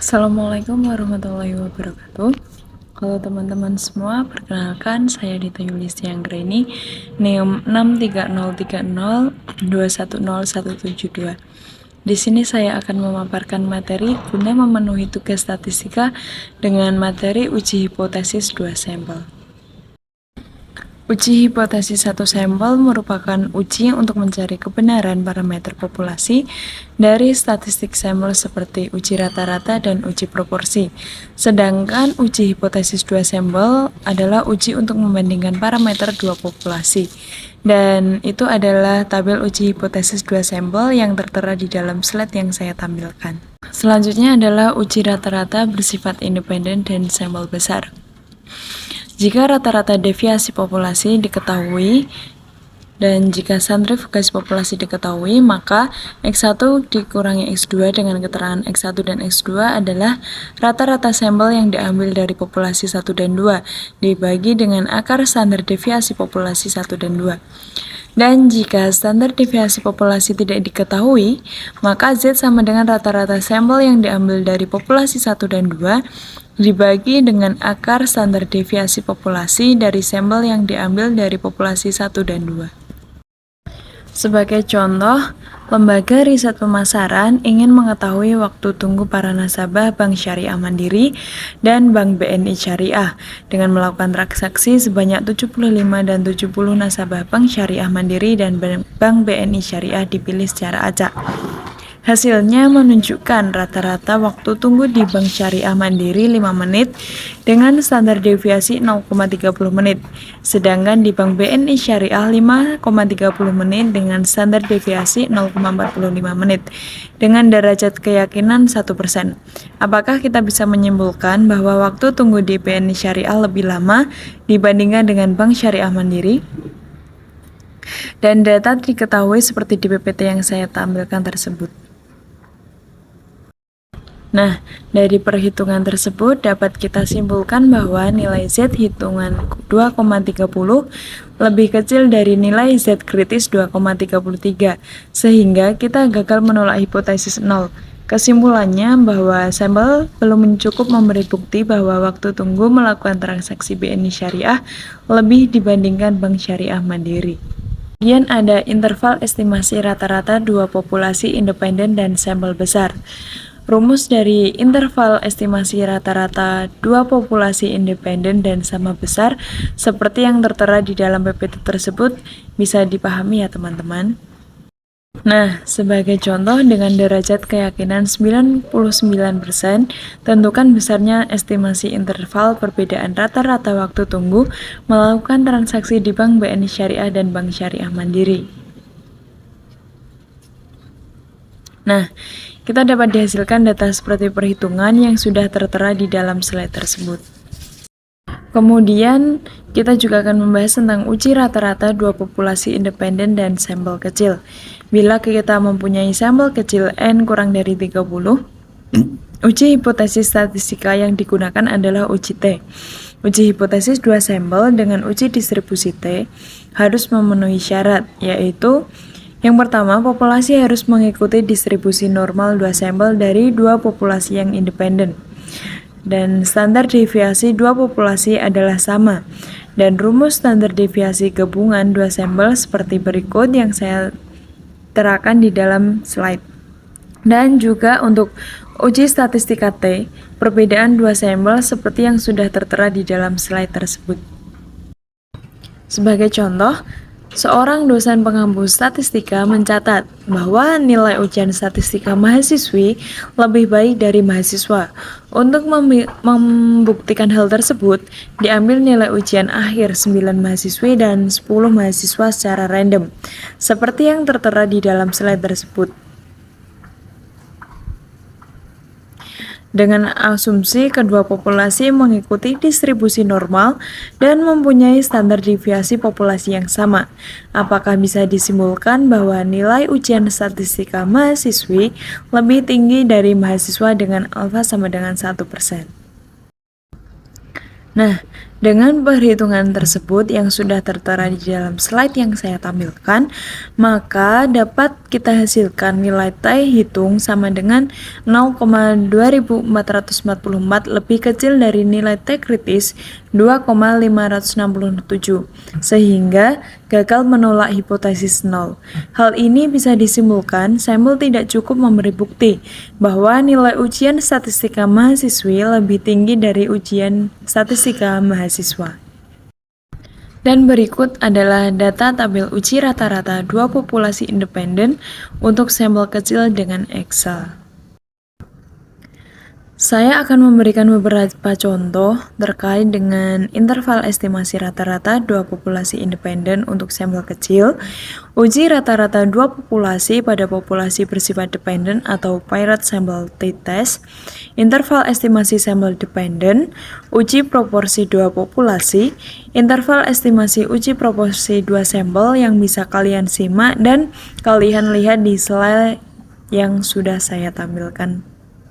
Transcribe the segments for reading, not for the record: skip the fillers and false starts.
Assalamualaikum warahmatullahi wabarakatuh. Halo teman-teman semua, perkenalkan saya Dita Yulisti Anggreni, NEOM 63030210172. Di sini saya akan memaparkan materi guna memenuhi tugas statistika dengan materi uji hipotesis 2 sampel. Uji hipotesis satu sampel merupakan uji untuk mencari kebenaran parameter populasi dari statistik sampel seperti uji rata-rata dan uji proporsi. Sedangkan uji hipotesis dua sampel adalah uji untuk membandingkan parameter dua populasi. Dan itu adalah tabel uji hipotesis dua sampel yang tertera di dalam slide yang saya tampilkan. Selanjutnya adalah uji rata-rata bersifat independen dan sampel besar. Jika rata-rata deviasi populasi diketahui dan jika sentrifugasi populasi diketahui, maka X1 dikurangi X2 dengan keterangan X1 dan X2 adalah rata-rata sampel yang diambil dari populasi 1 dan 2 dibagi dengan akar standar deviasi populasi 1 dan 2. Dan jika standar deviasi populasi tidak diketahui, maka Z sama dengan rata-rata sampel yang diambil dari populasi 1 dan 2 dibagi dengan akar standar deviasi populasi dari sampel yang diambil dari populasi 1 dan 2. Sebagai contoh, lembaga riset pemasaran ingin mengetahui waktu tunggu para nasabah Bank Syariah Mandiri dan Bank BNI Syariah dengan melakukan transaksi sebanyak 75 dan 70 nasabah Bank Syariah Mandiri dan Bank BNI Syariah dipilih secara acak. Hasilnya menunjukkan rata-rata waktu tunggu di Bank Syariah Mandiri 5 menit dengan standar deviasi 0,30 menit, sedangkan di Bank BNI Syariah 5,30 menit dengan standar deviasi 0,45 menit dengan derajat keyakinan 1%. Apakah kita bisa menyimpulkan bahwa waktu tunggu di BNI Syariah lebih lama dibandingkan dengan Bank Syariah Mandiri? Dan data diketahui seperti di PPT yang saya tampilkan tersebut. Nah, dari perhitungan tersebut dapat kita simpulkan bahwa nilai Z hitungan 2,30 lebih kecil dari nilai Z kritis 2,33, sehingga kita gagal menolak hipotesis 0. Kesimpulannya bahwa sampel belum cukup memberi bukti bahwa waktu tunggu melakukan transaksi BNI Syariah lebih dibandingkan Bank Syariah Mandiri. Kemudian ada interval estimasi rata-rata dua populasi independen dan sampel besar. Rumus dari interval estimasi rata-rata dua populasi independen dan sama besar seperti yang tertera di dalam PPT tersebut bisa dipahami ya teman-teman. Nah, sebagai contoh dengan derajat keyakinan 99%, tentukan besarnya estimasi interval perbedaan rata-rata waktu tunggu melakukan transaksi di Bank BNI Syariah dan Bank Syariah Mandiri. Nah, kita dapat dihasilkan data seperti perhitungan yang sudah tertera di dalam slide tersebut. Kemudian, kita juga akan membahas tentang uji rata-rata dua populasi independen dan sampel kecil. Bila kita mempunyai sampel kecil N kurang dari 30, uji hipotesis statistika yang digunakan adalah uji T. Uji hipotesis dua sampel dengan uji distribusi T harus memenuhi syarat, yaitu yang pertama, populasi harus mengikuti distribusi normal dua sampel dari dua populasi yang independen. Dan standar deviasi dua populasi adalah sama. Dan rumus standar deviasi gabungan dua sampel seperti berikut yang saya terangkan di dalam slide. Dan juga untuk uji statistika T, perbedaan dua sampel seperti yang sudah tertera di dalam slide tersebut. Sebagai contoh, seorang dosen pengampu statistika mencatat bahwa nilai ujian statistika mahasiswi lebih baik dari mahasiswa. Untuk membuktikan hal tersebut, diambil nilai ujian akhir 9 mahasiswi dan 10 mahasiswa secara random, seperti yang tertera di dalam slide tersebut. Dengan asumsi kedua populasi mengikuti distribusi normal dan mempunyai standar deviasi populasi yang sama, apakah bisa disimpulkan bahwa nilai ujian statistika mahasiswi lebih tinggi dari mahasiswa dengan alfa sama dengan 1%? Nah, Dengan perhitungan tersebut yang sudah tertera di dalam slide yang saya tampilkan, maka dapat kita hasilkan nilai T hitung sama dengan 0,2444 lebih kecil dari nilai T kritis 2,567, sehingga gagal menolak hipotesis nol. Hal ini bisa disimpulkan sampel tidak cukup memberi bukti bahwa nilai ujian statistika mahasiswi lebih tinggi dari ujian statistika mahasiswa. Dan berikut adalah data tabel uji rata-rata dua populasi independen untuk sampel kecil dengan Excel. Saya akan memberikan beberapa contoh terkait dengan interval estimasi rata-rata dua populasi independen untuk sampel kecil, uji rata-rata dua populasi pada populasi bersifat dependen atau paired sample t-test, interval estimasi sampel dependen, uji proporsi dua populasi, interval estimasi uji proporsi dua sampel yang bisa kalian simak dan kalian lihat di slide yang sudah saya tampilkan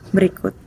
berikut.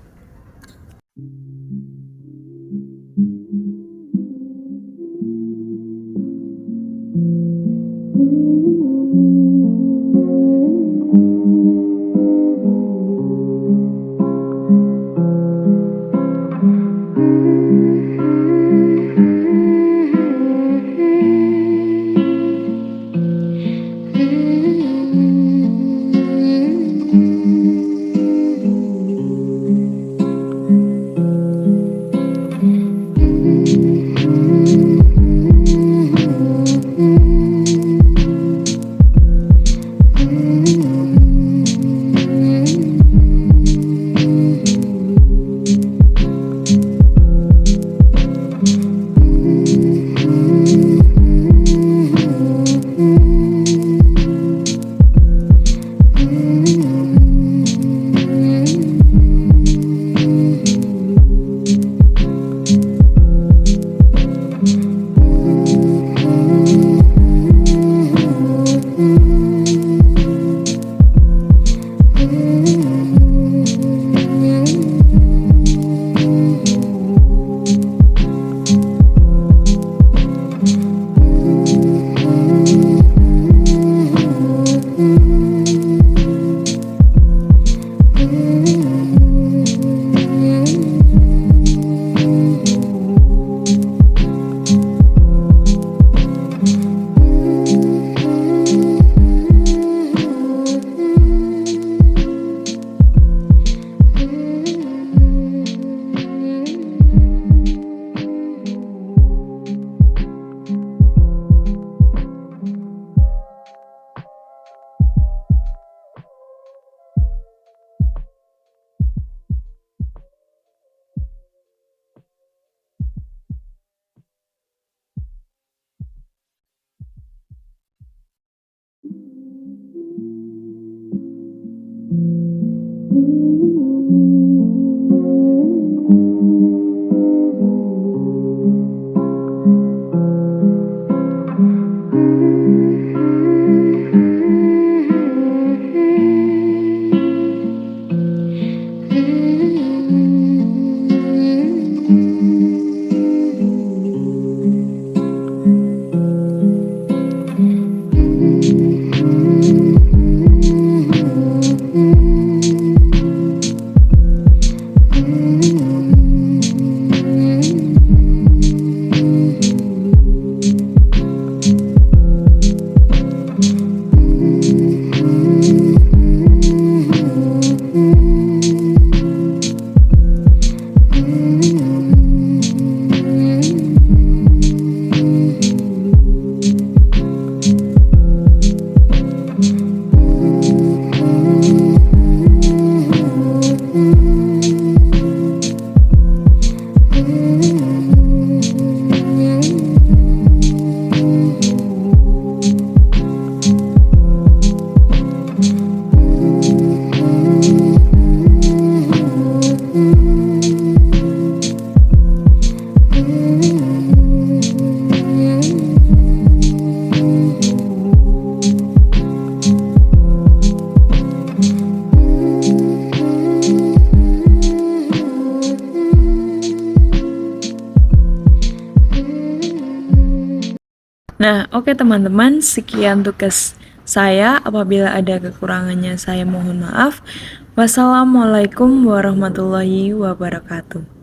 Nah, oke teman-teman, sekian tugas saya. Apabila ada kekurangannya, saya mohon maaf. Wassalamualaikum warahmatullahi wabarakatuh.